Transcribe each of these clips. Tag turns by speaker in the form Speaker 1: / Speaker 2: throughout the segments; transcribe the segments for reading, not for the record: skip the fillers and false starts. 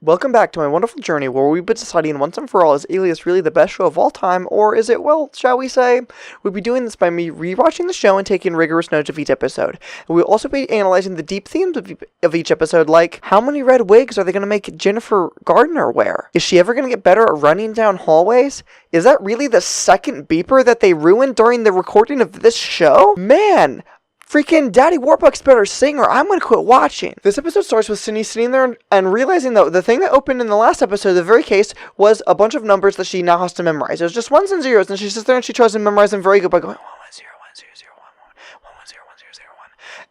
Speaker 1: Welcome back to my wonderful journey where we've been deciding once and for all, is Alias really the best show of all time, or is it, well, shall we say? We'll be doing this by me rewatching the show and taking rigorous notes of each episode. And we'll also be analyzing the deep themes of each episode, like, how many red wigs are they going to make Jennifer Gardner wear? Is she ever going to get better at running down hallways? Is that really the second beeper that they ruined during the recording of this show? Man! Freaking Daddy Warbucks better sing or I'm gonna quit watching. This episode starts with Sydney sitting there and realizing that the thing that opened in the last episode, the very case, was a bunch of numbers that she now has to memorize. It was just ones and zeros, and she sits there and she tries to memorize them very good by going 110101110101011.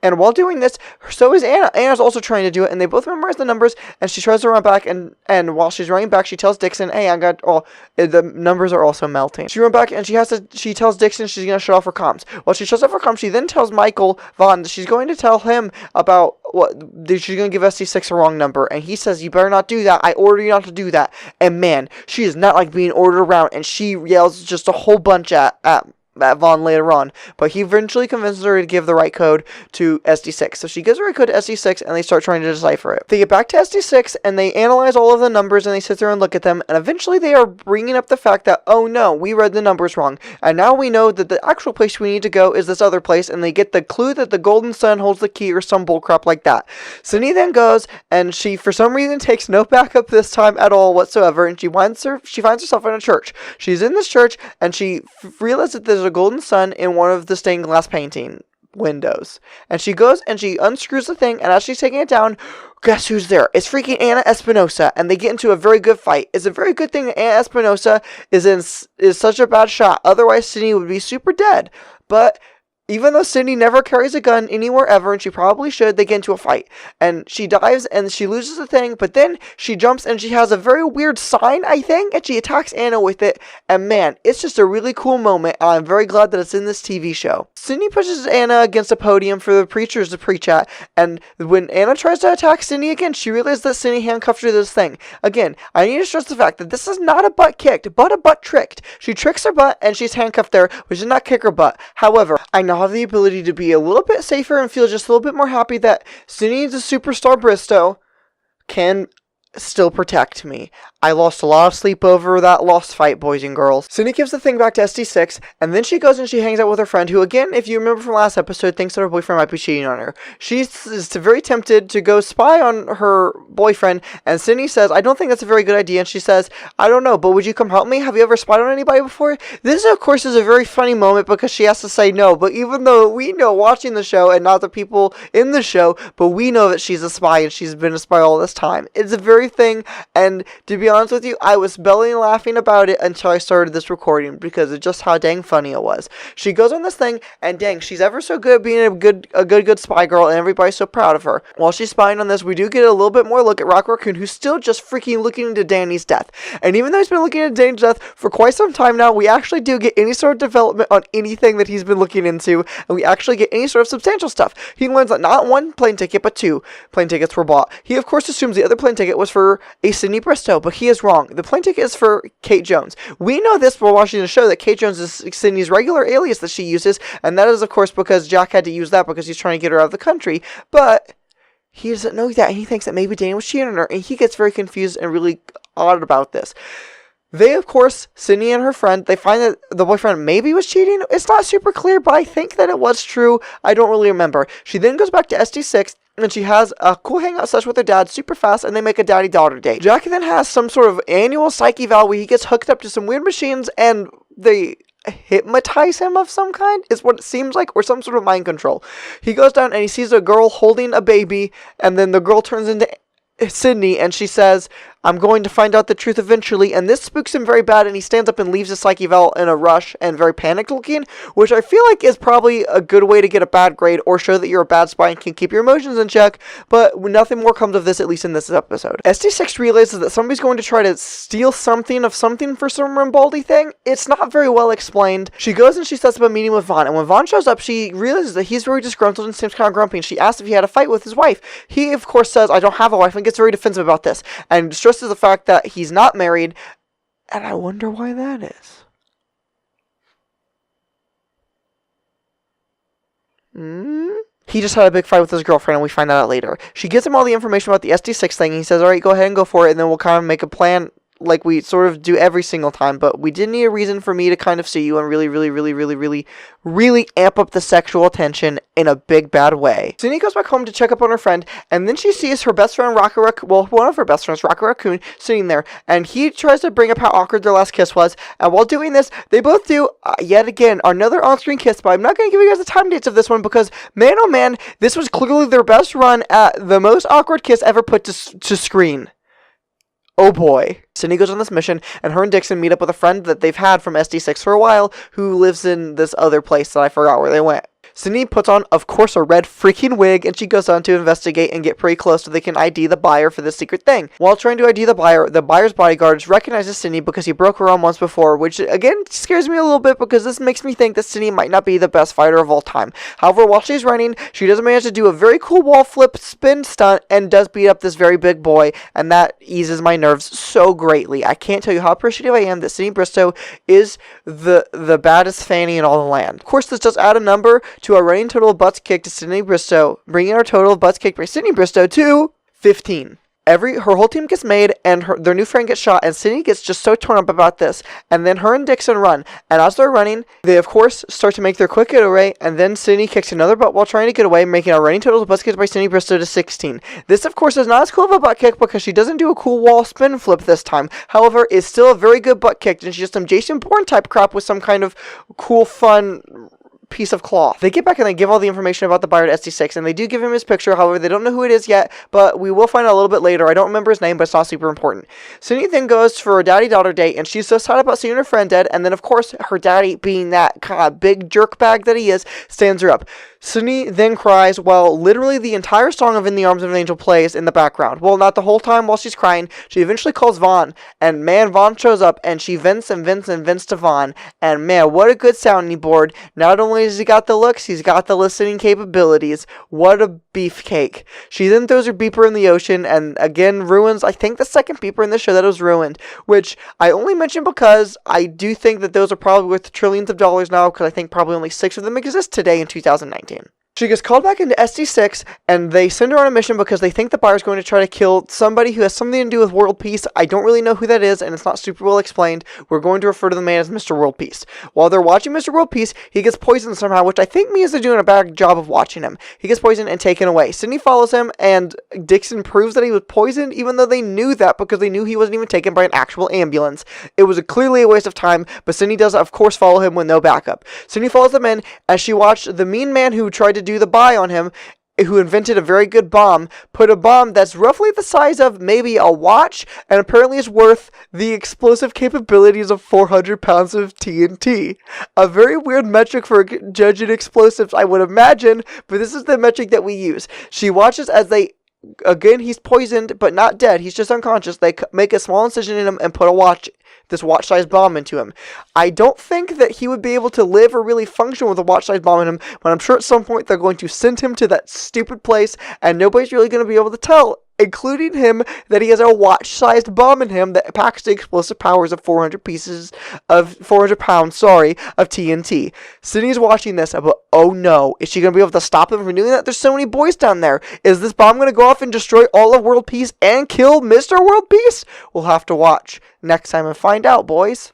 Speaker 1: And while doing this, so is Anna. Anna's also trying to do it, and they both memorize the numbers, and she tries to run back, and while she's running back, she tells Dixon, hey, the numbers are also melting. She runs back, and she tells Dixon she's going to shut off her comms. While she shuts off her comms, she then tells Michael Vaughn that she's going to tell him about she's going to give SC6 a wrong number, and he says, you better not do that, I order you not to do that. And man, she is not like being ordered around, and she yells just a whole bunch at Vaughn later on, but he eventually convinces her to give the right code to SD6. So she gives the right code to SD6, and they start trying to decipher it. They get back to SD6, and they analyze all of the numbers, and they sit there and look at them, and eventually they are bringing up the fact that, oh no, we read the numbers wrong, and now we know that the actual place we need to go is this other place, and they get the clue that the golden sun holds the key or some bullcrap like that. Sydney then goes, and she, for some reason, takes no backup this time at all whatsoever, and she finds herself in a church. She's in this church, and she realizes that there's a golden sun in one of the stained glass painting windows. And she goes and she unscrews the thing, and as she's taking it down, guess who's there? It's freaking Anna Espinosa, and they get into a very good fight. It's a very good thing that Anna Espinosa is such a bad shot. Otherwise, Sydney would be super dead. But even though Sydney never carries a gun anywhere ever, and she probably should, they get into a fight. And she dives, and she loses the thing, but then she jumps, and she has a very weird sign, I think, and she attacks Anna with it. And man, it's just a really cool moment, and I'm very glad that it's in this TV show. Sydney pushes Anna against a podium for the preachers to preach at, and when Anna tries to attack Sydney again, she realizes that Sydney handcuffed her to this thing. Again, I need to stress the fact that this is not a butt kicked, but a butt tricked. She tricks her butt, and she's handcuffed there, which does not kick her butt. However, I now have the ability to be a little bit safer and feel just a little bit more happy that Sydney, the superstar Bristow, can still protect me. I lost a lot of sleep over that lost fight, boys and girls. Sydney gives the thing back to SD6, and then she goes and she hangs out with her friend, who, again, if you remember from last episode, thinks that her boyfriend might be cheating on her. She's very tempted to go spy on her boyfriend, and Sydney says, I don't think that's a very good idea, and she says, I don't know, but would you come help me? Have you ever spied on anybody before? This, of course, is a very funny moment because she has to say no, but even though we know watching the show, and not the people in the show, but we know that she's a spy, and she's been a spy all this time. It's a very thing, and to be honest with you, I was belly laughing about it until I started this recording because of just how dang funny it was. She goes on this thing, and dang, she's ever so good at being a good spy girl, and everybody's so proud of her. While she's spying on this, we do get a little bit more look at Rock Raccoon, who's still just freaking looking into Danny's death. And even though he's been looking into Danny's death for quite some time now, we actually do get any sort of development on anything that he's been looking into, and we actually get any sort of substantial stuff. He learns that not one plane ticket, but 2 plane tickets were bought. He, of course, assumes the other plane ticket was for a Sydney Bristow, but he is wrong. The plane ticket is for Kate Jones. We know this while watching the show, that Kate Jones is Sydney's regular alias that she uses, and that is, of course, because Jack had to use that because he's trying to get her out of the country, but he doesn't know that, and he thinks that maybe Danny was cheating on her, and he gets very confused and really odd about this. They, of course, Sydney and her friend, they find that the boyfriend maybe was cheating. It's not super clear, but I think that it was true. I don't really remember. She then goes back to SD6, and she has a cool hangout session with her dad super fast, and they make a daddy-daughter date. Jack then has some sort of annual psych eval where he gets hooked up to some weird machines, and they hypnotize him of some kind, is what it seems like, or some sort of mind control. He goes down and he sees a girl holding a baby, and then the girl turns into Sydney, and she says, I'm going to find out the truth eventually, and this spooks him very bad, and he stands up and leaves the psych eval in a rush and very panicked looking, which I feel like is probably a good way to get a bad grade or show that you're a bad spy and can keep your emotions in check, but nothing more comes of this, at least in this episode. SD6 realizes that somebody's going to try to steal something for some Rambaldi thing. It's not very well explained. She goes and she sets up a meeting with Vaughn, and when Vaughn shows up, she realizes that he's very disgruntled and seems kind of grumpy, and she asks if he had a fight with his wife. He, of course, says, I don't have a wife, and gets very defensive about this, and stresses the fact that he's not married, and I wonder why that is. He just had a big fight with his girlfriend, and we find that out later. She gives him all the information about the SD6 thing, and he says, alright, go ahead and go for it, and then we'll kind of make a plan like we sort of do every single time, but we did need a reason for me to kind of see you and really amp up the sexual tension in a big bad way. Cindy goes back home to check up on her friend, and then she sees her best friend one of her best friends, Rocket Raccoon, sitting there, and he tries to bring up how awkward their last kiss was, and while doing this, they both do, yet again, another on-screen kiss, but I'm not going to give you guys the time dates of this one, because, man oh man, this was clearly their best run at the most awkward kiss ever put to screen. Oh boy. Cindy goes on this mission, and her and Dixon meet up with a friend that they've had from SD6 for a while, who lives in this other place that I forgot where they went. Cindy puts on, of course, a red freaking wig, and she goes on to investigate and get pretty close so they can ID the buyer for this secret thing. While trying to ID the buyer's bodyguards recognizes Cindy because he broke her arm once before, which, again, scares me a little bit because this makes me think that Cindy might not be the best fighter of all time. However, while she's running, she does manage to do a very cool wall flip spin stunt and does beat up this very big boy, and that eases my nerves so greatly. I can't tell you how appreciative I am that Cindy Bristow is the baddest fanny in all the land. Of course, this does add a number to our running total of butts kicked to Cindy Bristow, bringing our total of butts kicked by Cindy Bristow to 15. Her whole team gets made, and their new friend gets shot, and Cindy gets just so torn up about this, and then her and Dixon run, and as they're running, they of course start to make their quick getaway, and then Cindy kicks another butt while trying to get away, making our running total of butts kicked by Cindy Bristow to 16. This of course is not as cool of a butt kick because she doesn't do a cool wall spin flip this time, however, is still a very good butt kick, and she's just some Jason Bourne type crap with some kind of cool, fun piece of cloth. They get back and they give all the information about the buyer at SD6, and they do give him his picture. However, they don't know who it is yet, but we will find out a little bit later. I don't remember his name, but it's not super important. Cindy then goes for a daddy-daughter date, and she's so sad about seeing her friend dead, and then of course her daddy, being that kind of big jerk bag that he is, stands her up. Cindy then cries while literally the entire song of In the Arms of an Angel plays in the background. Well, not the whole time while she's crying. She eventually calls Vaughn, and man, Vaughn shows up, and she vents and vents and vents to Vaughn, and man, what a good sounding board. Not only has he got the looks, he's got the listening capabilities. What a beefcake. She then throws her beeper in the ocean, and again ruins, I think, the second beeper in the show that was ruined, which I only mention because I do think that those are probably worth trillions of dollars now, because I think probably only 6 of them exist today in 2019. She gets called back into SD6, and they send her on a mission because they think the buyer's going to try to kill somebody who has something to do with world peace. I don't really know who that is, and it's not super well explained. We're going to refer to the man as Mr. World Peace. While they're watching Mr. World Peace, he gets poisoned somehow, which I think means they're doing a bad job of watching him. He gets poisoned and taken away. Cindy follows him, and Dixon proves that he was poisoned, even though they knew that because they knew he wasn't even taken by an actual ambulance. It was clearly a waste of time, but Cindy does, of course, follow him with no backup. Cindy follows them in as she watched the mean man who tried to do the buy on him, who invented a very good bomb, put a bomb that's roughly the size of maybe a watch, and apparently is worth the explosive capabilities of 400 pounds of TNT. A very weird metric for judging explosives, I would imagine, but this is the metric that we use. She watches as again, he's poisoned, but not dead. He's just unconscious. They make a small incision in him and put this watch-sized bomb into him. I don't think that he would be able to live or really function with a watch-sized bomb in him, but I'm sure at some point they're going to send him to that stupid place, and nobody's really going to be able to tell, including him, that he has a watch-sized bomb in him that packs the explosive powers of 400 pounds, of TNT. Sydney's watching this, but oh no, is she going to be able to stop them from doing that? There's so many boys down there. Is this bomb going to go off and destroy all of world peace and kill Mr. World Peace? We'll have to watch next time and find out, boys.